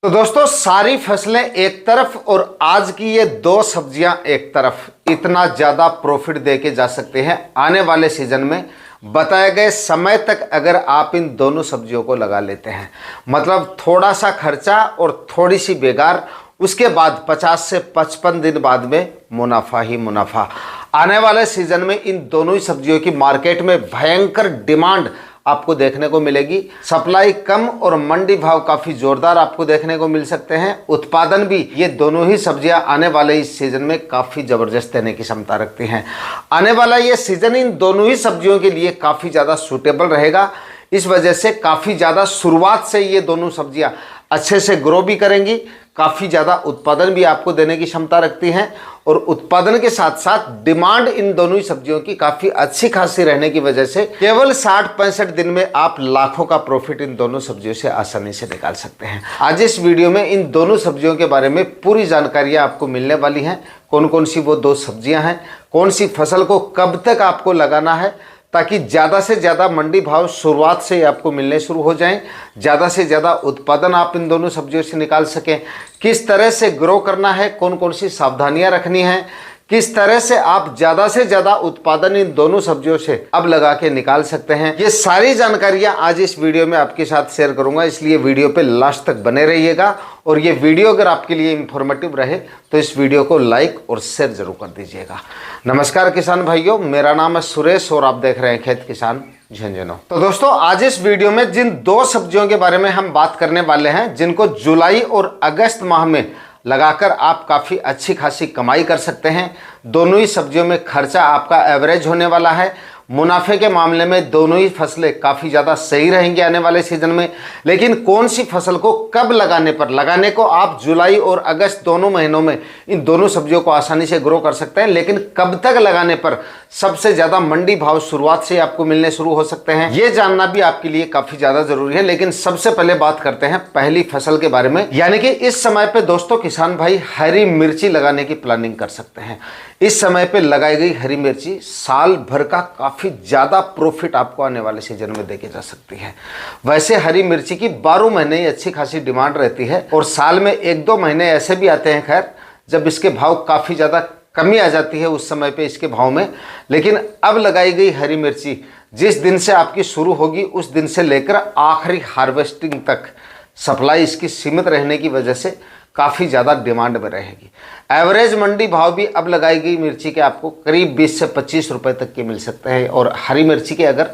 तो दोस्तों, सारी फसलें एक तरफ और आज की ये दो सब्जियां एक तरफ, इतना ज़्यादा प्रॉफिट देके जा सकते हैं आने वाले सीजन में। बताए गए समय तक अगर आप इन दोनों सब्जियों को लगा लेते हैं, मतलब थोड़ा सा खर्चा और थोड़ी सी बेकार, उसके बाद 50 से 55 दिन बाद में मुनाफा ही मुनाफा। आने वाले सीजन में इन दोनों ही सब्जियों की मार्केट में भयंकर डिमांड आपको देखने को मिलेगी। सप्लाई कम और मंडी भाव काफ़ी ज़ोरदार आपको देखने को मिल सकते हैं। उत्पादन भी ये दोनों ही सब्जियां आने वाले इस सीज़न में काफ़ी ज़बरदस्त देने की क्षमता रखती हैं। आने वाला ये सीज़न इन दोनों ही सब्जियों के लिए काफ़ी ज़्यादा सूटेबल रहेगा। इस वजह से काफ़ी ज़्यादा शुरुआत से ये दोनों सब्जियां अच्छे से ग्रो भी करेंगी, काफ़ी ज़्यादा उत्पादन भी आपको देने की क्षमता रखती हैं और उत्पादन के साथ साथ डिमांड इन दोनों ही सब्जियों की काफ़ी अच्छी खासी रहने की वजह से केवल 60-65 दिन में आप लाखों का प्रॉफिट इन दोनों सब्जियों से आसानी से निकाल सकते हैं। आज इस वीडियो में इन दोनों सब्जियों के बारे में पूरी जानकारियाँ आपको मिलने वाली हैं। कौन कौन सी वो दो सब्जियाँ हैं, कौन सी फसल को कब तक आपको लगाना है ताकि ज़्यादा से ज़्यादा मंडी भाव शुरुआत से ही आपको मिलने शुरू हो जाएं, ज़्यादा से ज़्यादा उत्पादन आप इन दोनों सब्जियों से निकाल सकें, किस तरह से ग्रो करना है, कौन कौन सी सावधानियां रखनी है, किस तरह से आप ज़्यादा से ज़्यादा उत्पादन इन दोनों सब्जियों से अब लगा के निकाल सकते हैं। ये सारी जानकारियां आज इस वीडियो में आपके साथ शेयर करूंगा, इसलिए वीडियो पे लास्ट तक बने रहिएगा। और ये वीडियो अगर आपके लिए इंफॉर्मेटिव रहे तो इस वीडियो को लाइक और शेयर जरूर कर दीजिएगा। नमस्कार किसान भाइयों, मेरा नाम है सुरेश और आप देख रहे हैं खेत किसान झुंझुनू। तो दोस्तों, आज इस वीडियो में जिन दो सब्जियों के बारे में हम बात करने वाले हैं, जिनको जुलाई और अगस्त माह में लगाकर आप काफ़ी अच्छी खासी कमाई कर सकते हैं। दोनों ही सब्जियों में खर्चा आपका एवरेज होने वाला है। मुनाफे के मामले में दोनों ही फसलें काफ़ी ज़्यादा सही रहेंगी आने वाले सीजन में। लेकिन कौन सी फसल को कब लगाने को आप जुलाई और अगस्त दोनों महीनों में इन दोनों सब्जियों को आसानी से ग्रो कर सकते हैं, लेकिन कब तक लगाने पर सबसे ज़्यादा मंडी भाव शुरुआत से आपको मिलने शुरू हो सकते हैं, ये जानना भी आपके लिए काफ़ी ज़्यादा ज़रूरी है। लेकिन सबसे पहले बात करते हैं पहली फसल के बारे में, यानी कि इस समय पर दोस्तों किसान भाई हरी मिर्ची लगाने की प्लानिंग कर सकते हैं। इस समय पे लगाई गई हरी मिर्ची साल भर का काफ़ी ज़्यादा प्रॉफिट आपको आने वाले सीजन में देके जा सकती है। वैसे हरी मिर्ची की 12 महीने ही अच्छी खासी डिमांड रहती है और साल में 1-2 महीने ऐसे भी आते हैं खैर जब इसके भाव काफ़ी ज़्यादा कमी आ जाती है उस समय पे इसके भाव में। लेकिन अब लगाई गई हरी मिर्ची जिस दिन से आपकी शुरू होगी उस दिन से लेकर आखिरी हार्वेस्टिंग तक सप्लाई इसकी सीमित रहने की वजह से काफ़ी ज़्यादा डिमांड में रहेगी। एवरेज मंडी भाव भी अब लगाई गई मिर्ची के आपको करीब 20 से 25 रुपए तक के मिल सकते हैं और हरी मिर्ची के अगर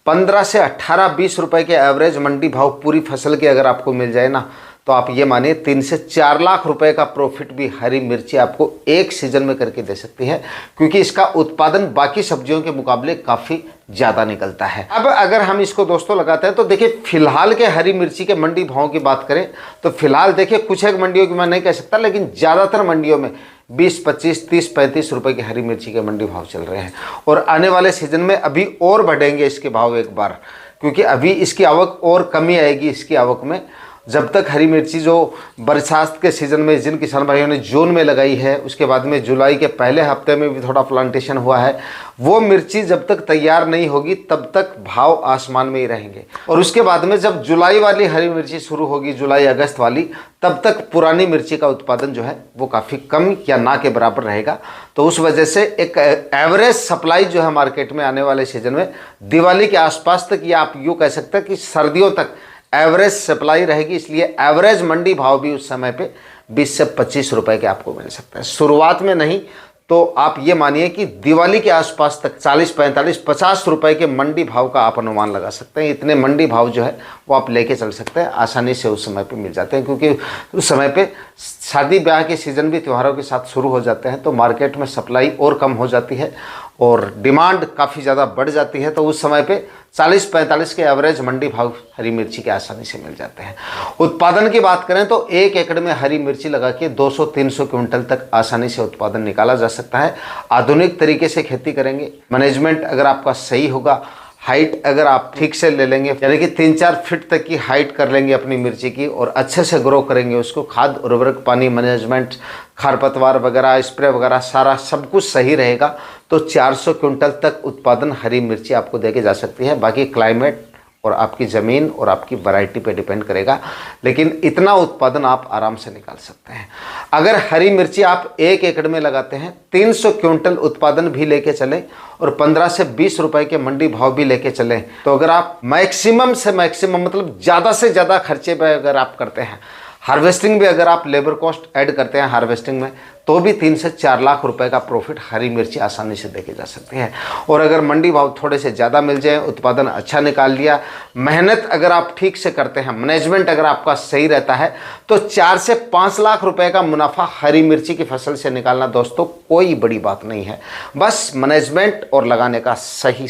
15 से 18-20 रुपए के एवरेज मंडी भाव पूरी फसल के अगर आपको मिल जाए ना, तो आप ये मानिए 3 से 4 लाख रुपए का प्रॉफिट भी हरी मिर्ची आपको एक सीजन में करके दे सकती है, क्योंकि इसका उत्पादन बाकी सब्जियों के मुकाबले काफ़ी ज़्यादा निकलता है। अब अगर हम इसको दोस्तों लगाते हैं तो देखिए, फिलहाल के हरी मिर्ची के मंडी भाव की बात करें तो फिलहाल देखिए कुछ एक मंडियों की मैं नहीं कह सकता, लेकिन ज़्यादातर मंडियों में 20, 25, 30, 35 रुपए की हरी मिर्ची के मंडी भाव चल रहे हैं और आने वाले सीजन में अभी और बढ़ेंगे इसके भाव एक बार, क्योंकि अभी इसकी आवक और कमी आएगी इसकी आवक में। जब तक हरी मिर्ची जो बरसात के सीज़न में जिन किसान भाइयों ने जून में लगाई है, उसके बाद में जुलाई के पहले हफ्ते में भी थोड़ा प्लांटेशन हुआ है, वो मिर्ची जब तक तैयार नहीं होगी तब तक भाव आसमान में ही रहेंगे। और उसके बाद में जब जुलाई वाली हरी मिर्ची शुरू होगी, जुलाई अगस्त वाली, तब तक पुरानी मिर्ची का उत्पादन जो है वो काफ़ी कम या ना के बराबर रहेगा। तो उस वजह से एक एवरेज सप्लाई जो है मार्केट में आने वाले सीजन में दिवाली के आसपास तक, या आप यूँ कह सकते हैं कि सर्दियों तक एवरेज सप्लाई रहेगी। इसलिए एवरेज मंडी भाव भी उस समय पे 20 से 25 रुपए के आपको मिल सकता है। शुरुआत में नहीं तो आप ये मानिए कि दिवाली के आसपास तक 40, 45, 50 रुपए के मंडी भाव का आप अनुमान लगा सकते हैं। इतने मंडी भाव जो है वो आप लेके चल सकते हैं, आसानी से उस समय पे मिल जाते हैं, क्योंकि उस समय पे शादी ब्याह के सीज़न भी त्योहारों के साथ शुरू हो जाते हैं, तो मार्केट में सप्लाई और कम हो जाती है और डिमांड काफ़ी ज़्यादा बढ़ जाती है। तो उस समय पे 40-45 के एवरेज मंडी भाव हरी मिर्ची के आसानी से मिल जाते हैं। उत्पादन की बात करें तो 1 एकड़ में हरी मिर्ची लगा के 200-300 क्विंटल तक आसानी से उत्पादन निकाला जा सकता है। आधुनिक तरीके से खेती करेंगे, मैनेजमेंट अगर आपका सही होगा, हाइट अगर आप ठीक से ले लेंगे, यानी कि 3-4 फीट तक की हाइट कर लेंगे अपनी मिर्ची की और अच्छे से ग्रो करेंगे उसको, खाद उर्वरक पानी मैनेजमेंट, खरपतवार वगैरह स्प्रे वगैरह सारा सब कुछ सही रहेगा, तो 400 क्विंटल तक उत्पादन हरी मिर्ची आपको देके जा सकती है। बाकी क्लाइमेट और आपकी ज़मीन और आपकी वैरायटी पे डिपेंड करेगा, लेकिन इतना उत्पादन आप आराम से निकाल सकते हैं। अगर हरी मिर्ची आप 1 एकड़ में लगाते हैं, 300 क्विंटल उत्पादन भी लेके चलें और 15 से 20 रुपए के मंडी भाव भी लेके चलें, तो अगर आप मैक्सिमम से मैक्सिमम मतलब ज़्यादा से ज़्यादा खर्चे पे अगर आप करते हैं, हार्वेस्टिंग भी अगर आप लेबर कॉस्ट ऐड करते हैं हार्वेस्टिंग में, तो भी 3 से 4 लाख रुपए का प्रॉफिट हरी मिर्ची आसानी से देके जा सकते हैं। और अगर मंडी भाव थोड़े से ज़्यादा मिल जाए, उत्पादन अच्छा निकाल लिया, मेहनत अगर आप ठीक से करते हैं, मैनेजमेंट अगर आपका सही रहता है, तो 4 से 5 लाख रुपए का मुनाफा हरी मिर्ची की फसल से निकालना दोस्तों कोई बड़ी बात नहीं है। बस मैनेजमेंट और लगाने का सही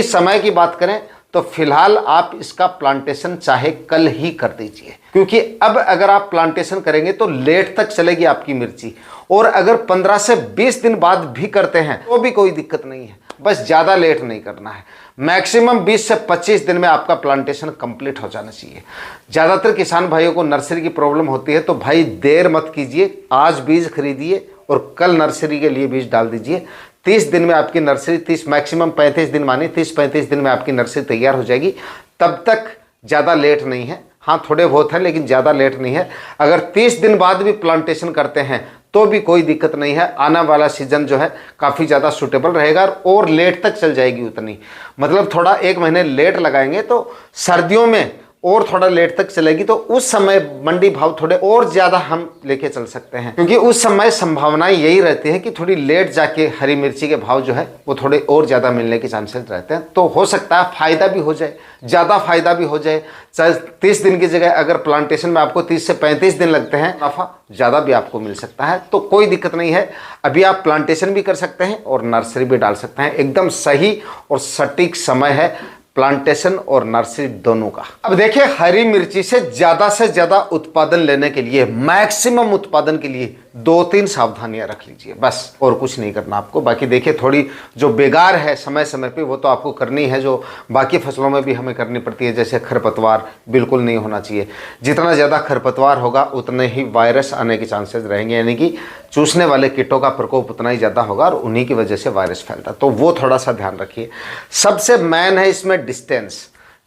समय की बात करें तो फिलहाल आप इसका प्लांटेशन चाहे कल ही कर दीजिए, क्योंकि अब अगर आप प्लांटेशन करेंगे तो लेट तक चलेगी आपकी मिर्ची। और अगर 15 से 20 दिन बाद भी करते हैं तो भी कोई दिक्कत नहीं है, बस ज़्यादा लेट नहीं करना है। मैक्सिमम 20 से 25 दिन में आपका प्लांटेशन कंप्लीट हो जाना चाहिए। ज़्यादातर किसान भाइयों को नर्सरी की प्रॉब्लम होती है, तो भाई देर मत कीजिए, आज बीज खरीदिए और कल नर्सरी के लिए बीज डाल दीजिए। 30 दिन में आपकी नर्सरी 30 मैक्सिमम 35 दिन मानिए, 30-35 दिन में आपकी नर्सरी तैयार हो जाएगी। तब तक ज़्यादा लेट नहीं है, हाँ थोड़े बहुत है लेकिन ज़्यादा लेट नहीं है। अगर 30 दिन बाद भी प्लांटेशन करते हैं तो भी कोई दिक्कत नहीं है। आने वाला सीजन जो है काफ़ी ज़्यादा सूटेबल रहेगा और लेट तक चल जाएगी उतनी, मतलब थोड़ा 1 महीने लेट लगाएंगे तो सर्दियों में और थोड़ा लेट तक चलेगी, तो उस समय मंडी भाव थोड़े और ज़्यादा हम लेके चल सकते हैं, क्योंकि उस समय संभावनाएं यही रहती है कि थोड़ी लेट जाके हरी मिर्ची के भाव जो है वो थोड़े और ज़्यादा मिलने के चांसेस रहते हैं। तो हो सकता है फ़ायदा भी हो जाए, ज़्यादा फ़ायदा भी हो जाए। चाहे 30 दिन की जगह अगर प्लांटेशन में आपको 30 से 35 दिन लगते हैं, मुनाफा ज़्यादा भी आपको मिल सकता है, तो कोई दिक्कत नहीं है। अभी आप प्लांटेशन भी कर सकते हैं और नर्सरी भी डाल सकते हैं। एकदम सही और सटीक समय है प्लांटेशन और नर्सरी दोनों का। अब देखिए, हरी मिर्ची से ज़्यादा उत्पादन लेने के लिए, मैक्सिमम उत्पादन के लिए 2-3 सावधानियां रख लीजिए, बस और कुछ नहीं करना आपको। बाकी देखिए, थोड़ी जो बेकार है समय समय पे वो तो आपको करनी है, जो बाकी फसलों में भी हमें करनी पड़ती है। जैसे खरपतवार बिल्कुल नहीं होना चाहिए, जितना ज़्यादा खरपतवार होगा उतने ही वायरस आने के चांसेस रहेंगे, यानी कि चूसने वाले कीटों का प्रकोप उतना ही ज़्यादा होगा और उन्हीं की वजह से वायरस फैलता है, तो वो थोड़ा सा ध्यान रखिए। सबसे मेन है इसमें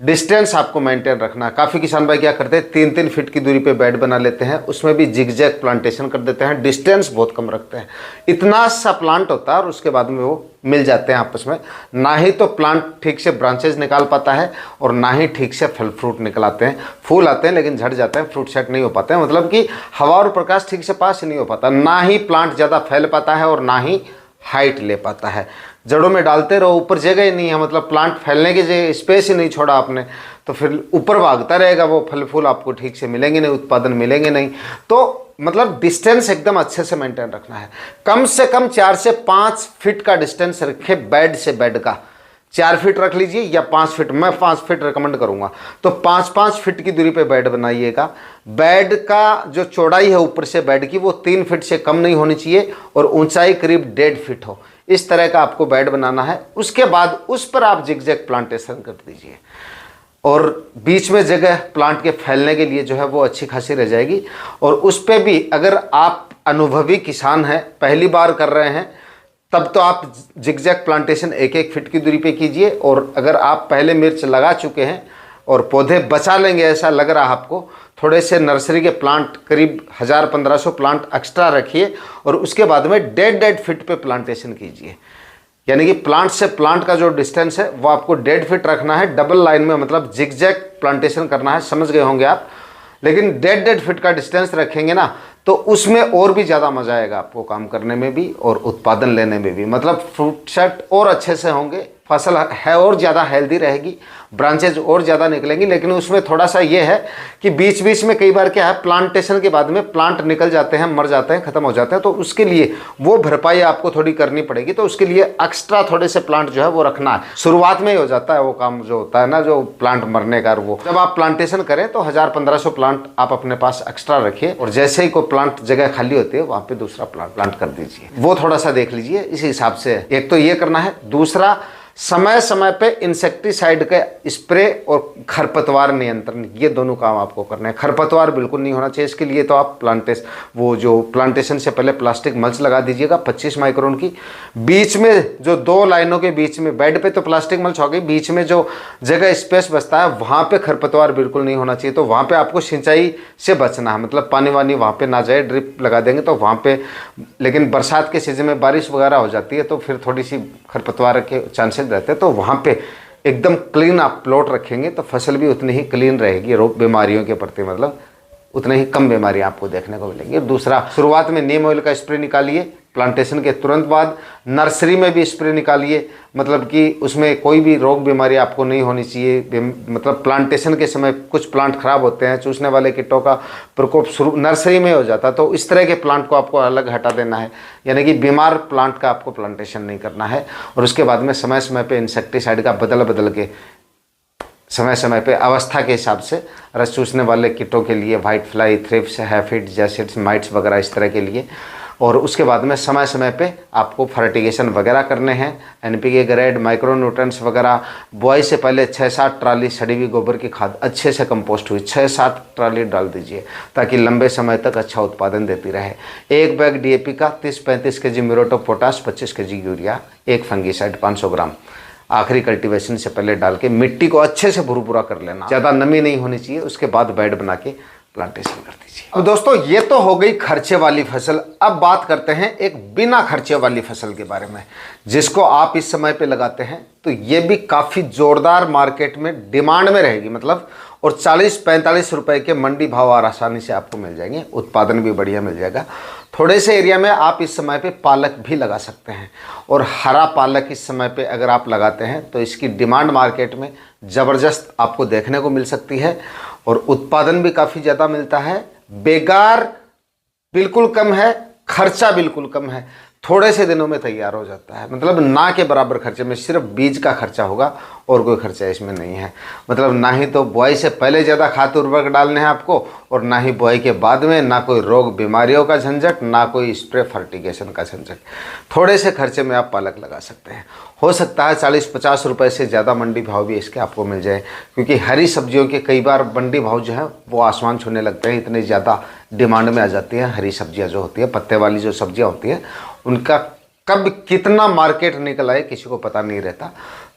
डिस्टेंस आपको मेंटेन रखना। काफ़ी किसान भाई क्या करते हैं, 3-3 फीट की दूरी पे बेड बना लेते हैं, उसमें भी जिगजैग प्लांटेशन कर देते हैं, डिस्टेंस बहुत कम रखते हैं। इतना सा प्लांट होता है और उसके बाद में वो मिल जाते हैं आपस में। ना ही तो प्लांट ठीक से ब्रांचेज निकाल पाता है और ना ही ठीक से फल फ्रूट निकलाते हैं। फूल आते हैं लेकिन झड़ जाते हैं, फ्रूट सेट नहीं हो पाते हैं, मतलब कि हवा और प्रकाश ठीक से पास ही नहीं हो पाता। ना ही प्लांट ज़्यादा फैल पाता है और ना ही हाइट ले पाता है। जड़ों में डालते रहो, ऊपर जगह ही नहीं है, मतलब प्लांट फैलने की जगह स्पेस ही नहीं छोड़ा आपने, तो फिर ऊपर भागता रहेगा, वो फल फूल आपको ठीक से मिलेंगे नहीं, उत्पादन मिलेंगे नहीं। तो मतलब डिस्टेंस एकदम अच्छे से मेंटेन रखना है। कम से कम 4 से 5 फीट का डिस्टेंस रखे बेड से बेड का। 4 फीट रख लीजिए या 5 फीट, मैं 5 फीट रिकमेंड करूंगा, तो 5-5 फीट की दूरी पे बेड बनाइएगा। बेड का जो चौड़ाई है ऊपर से बेड की, वो 3 फीट से कम नहीं होनी चाहिए और ऊंचाई करीब 1.5 फीट हो। इस तरह का आपको बेड बनाना है। उसके बाद उस पर आप जिगजैग प्लांटेशन कर दीजिए और बीच में जगह प्लांट के फैलने के लिए जो है वो अच्छी खासी रह जाएगी। और उस पर भी अगर आप अनुभवी किसान हैं, पहली बार कर रहे हैं, तब तो आप जिगजैग प्लांटेशन 1-1 फीट की दूरी पे कीजिए। और अगर आप पहले मिर्च लगा चुके हैं और पौधे बचा लेंगे ऐसा लग रहा है आपको, थोड़े से नर्सरी के प्लांट करीब 1000-1500 प्लांट एक्स्ट्रा रखिए और उसके बाद में 1.5 फीट पे प्लांटेशन कीजिए। यानी कि प्लांट से प्लांट का जो डिस्टेंस है वो आपको 1.5 फीट रखना है, डबल लाइन में, मतलब जिगजैग प्लांटेशन करना है, समझ गए होंगे आप। लेकिन 1.5 फीट का डिस्टेंस रखेंगे ना, तो उसमें और भी ज़्यादा मज़ा आएगा आपको काम करने में भी और उत्पादन लेने में भी। मतलब फ्रूट सेट और अच्छे से होंगे, फसल है और ज़्यादा हेल्दी रहेगी, ब्रांचेज और ज़्यादा निकलेंगी। लेकिन उसमें थोड़ा सा ये है कि बीच बीच में कई बार क्या है, प्लांटेशन के बाद में प्लांट निकल जाते हैं, मर जाते हैं, ख़त्म हो जाते हैं, तो उसके लिए वो भरपाई आपको थोड़ी करनी पड़ेगी। तो उसके लिए एक्स्ट्रा थोड़े से प्लांट जो है वो रखना है। शुरुआत में ही हो जाता है वो काम जो होता है ना, जो प्लांट मरने का, वो जब आप प्लांटेशन करें तो 1000-1500 प्लांट आप अपने पास एक्स्ट्रा रखिए और जैसे ही कोई प्लांट जगह खाली होती है वहाँ पे दूसरा प्लांट कर दीजिए। वो थोड़ा सा देख लीजिए, इस हिसाब से एक तो ये करना है। दूसरा, समय समय पे इंसेक्टिसाइड का स्प्रे और खरपतवार नियंत्रण, ये दोनों काम आपको करने हैं। खरपतवार बिल्कुल नहीं होना चाहिए, इसके लिए तो आप प्लांटेशन से पहले प्लास्टिक मल्च लगा दीजिएगा 25 माइक्रोन की। बीच में जो 2 लाइनों के बीच में, बेड पे तो प्लास्टिक मल्च हो गई, बीच में जो जगह स्पेस बचता है वहाँ पे खरपतवार बिल्कुल नहीं होना चाहिए। तो वहाँ पे आपको सिंचाई से बचना है, मतलब पानी वानी वहाँ पे ना जाए, ड्रिप लगा देंगे तो वहाँ पे। लेकिन बरसात के सीजन में बारिश वगैरह हो जाती है तो फिर थोड़ी सी खरपतवार के चांसेस रहते हैं। तो वहाँ पे एकदम क्लीन आप प्लॉट रखेंगे तो फसल भी उतनी ही क्लीन रहेगी, रोग बीमारियों के प्रति मतलब उतने ही कम बीमारियां आपको देखने को मिलेंगी। दूसरा, शुरुआत में नीम ऑयल का स्प्रे निकालिए, प्लांटेशन के तुरंत बाद नर्सरी में भी स्प्रे निकालिए, मतलब कि उसमें कोई भी रोग बीमारी आपको नहीं होनी चाहिए। मतलब प्लांटेशन के समय कुछ प्लांट खराब होते हैं, चूसने वाले कीटों का प्रकोप शुरू नर्सरी में हो जाता है, तो इस तरह के प्लांट को आपको अलग हटा देना है, यानी कि बीमार प्लांट का आपको प्लांटेशन नहीं करना है। और उसके बाद में समय समय पर इंसेक्टिसाइड का बदल के समय समय पे अवस्था के हिसाब से रस चूसने वाले कीटों के लिए white fly, thrips, aphid, jassids, mites वगैरह इस तरह के लिए। और उसके बाद में समय समय पे आपको फर्टिगेशन वगैरह करने हैं, NPK ग्रेड, माइक्रो न्यूट्रेंट्स वगैरह। बुआई से पहले 6-7 ट्राली सड़ी हुई गोबर की खाद अच्छे से कंपोस्ट हुई 6-7 ट्राली डाल दीजिए ताकि लंबे समय तक अच्छा उत्पादन देती रहे। 1 बैग DAP का 30-35 kg muriate of potash, 25 kg urea, 1 fungicide 500 ग्राम आखिरी कल्टीवेशन से पहले डाल के मिट्टी को अच्छे से भुरभुरा कर लेना, ज़्यादा नमी नहीं होनी चाहिए। उसके बाद बेड बना के प्लांटेशन कर दीजिए। अब दोस्तों ये तो हो गई खर्चे वाली फसल। अब बात करते हैं एक बिना खर्चे वाली फसल के बारे में, जिसको आप इस समय पे लगाते हैं तो ये भी काफ़ी ज़ोरदार मार्केट में डिमांड में रहेगी, मतलब और 40-45 रुपए के मंडी भाव और आसानी से आपको मिल जाएंगे, उत्पादन भी बढ़िया मिल जाएगा। थोड़े से एरिया में आप इस समय पे पालक भी लगा सकते हैं, और हरा पालक इस समय पे अगर आप लगाते हैं तो इसकी डिमांड मार्केट में ज़बरदस्त आपको देखने को मिल सकती है, और उत्पादन भी काफ़ी ज़्यादा मिलता है। बेकार बिल्कुल कम है, खर्चा बिल्कुल कम है, थोड़े से दिनों में तैयार हो जाता है, मतलब ना के बराबर खर्चे में सिर्फ बीज का खर्चा होगा और कोई खर्चा इसमें नहीं है। मतलब ना ही तो बुआई से पहले ज़्यादा खाद उर्वरक डालने हैं आपको, और ना ही बुआई के बाद में, ना कोई रोग बीमारियों का झंझट, ना कोई स्प्रे फर्टिगेशन का झंझट। थोड़े से खर्चे में आप पालक लगा सकते हैं। हो सकता है 40-50 रुपये से ज़्यादा मंडी भाव भी इसके आपको मिल जाए, क्योंकि हरी सब्जियों के कई बार मंडी भाव जो है वो आसमान छूने लगते हैं, इतनी ज़्यादा डिमांड में आ जाती है। हरी सब्जियां जो होती है, पत्ते वाली जो सब्जियां होती है, उनका कब कितना मार्केट निकल आए किसी को पता नहीं रहता।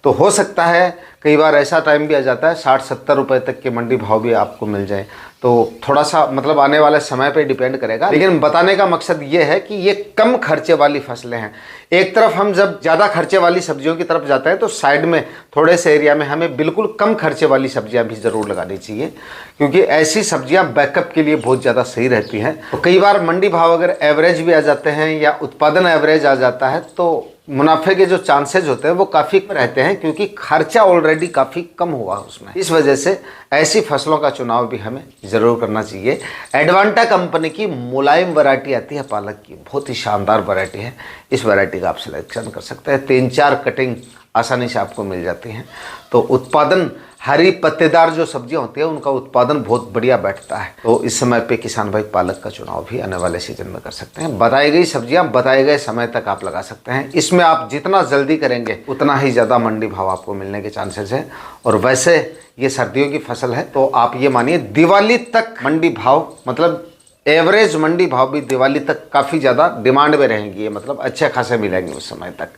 तो हो सकता है कई बार ऐसा टाइम भी आ जाता है 60-70 रुपये तक के मंडी भाव भी आपको मिल जाए। तो थोड़ा सा मतलब आने वाले समय पे डिपेंड करेगा, लेकिन बताने का मकसद ये है कि ये कम खर्चे वाली फसलें हैं। एक तरफ हम जब ज़्यादा खर्चे वाली सब्जियों की तरफ जाते हैं तो साइड में थोड़े से एरिया में हमें बिल्कुल कम खर्चे वाली सब्जियां भी ज़रूर लगानी चाहिए, क्योंकि ऐसी सब्जियां बैकअप के लिए बहुत ज़्यादा सही रहती हैं। तो कई बार मंडी भाव अगर एवरेज भी आ जाते हैं या उत्पादन एवरेज आ जाता है तो मुनाफे के जो चांसेज होते हैं वो काफ़ी रहते हैं, क्योंकि खर्चा ऑलरेडी काफ़ी कम हुआ उसमें। इस वजह से ऐसी फसलों का चुनाव भी हमें ज़रूर करना चाहिए। एडवांटा कंपनी की मुलायम वैरायटी आती है पालक की, बहुत ही शानदार वैरायटी है। इस वैरायटी का आप सिलेक्शन कर सकते हैं। 3-4 कटिंग आसानी से आपको मिल जाती हैं, तो उत्पादन, हरी पत्तेदार जो सब्जियां होती है उनका उत्पादन बहुत बढ़िया बैठता है। तो इस समय पे किसान भाई पालक का चुनाव भी आने वाले सीजन में कर सकते हैं। बताई गई सब्जियां बताए गए समय तक आप लगा सकते हैं। इसमें आप जितना जल्दी करेंगे उतना ही ज़्यादा मंडी भाव आपको मिलने के चांसेस हैं। और वैसे ये सर्दियों की फसल है, तो आप ये मानिए दिवाली तक मंडी भाव, मतलब एवरेज मंडी भाव भी दिवाली तक काफ़ी ज़्यादा डिमांड में रहेंगी, मतलब अच्छे खासे मिलेंगे उस समय तक।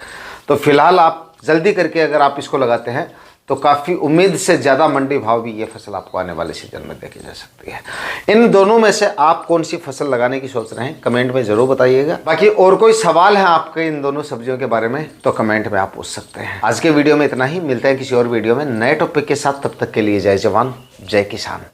तो फिलहाल आप जल्दी करके अगर आप इसको लगाते हैं तो काफ़ी उम्मीद से ज़्यादा मंडी भाव भी ये फसल आपको आने वाले सीजन में देखी जा सकती है। इन दोनों में से आप कौन सी फसल लगाने की सोच रहे हैं कमेंट में ज़रूर बताइएगा। बाकी और कोई सवाल है आपके इन दोनों सब्जियों के बारे में तो कमेंट में आप पूछ सकते हैं। आज के वीडियो में इतना ही, मिलते हैं किसी और वीडियो में नए टॉपिक के साथ। तब तक के लिए जय जवान जय किसान।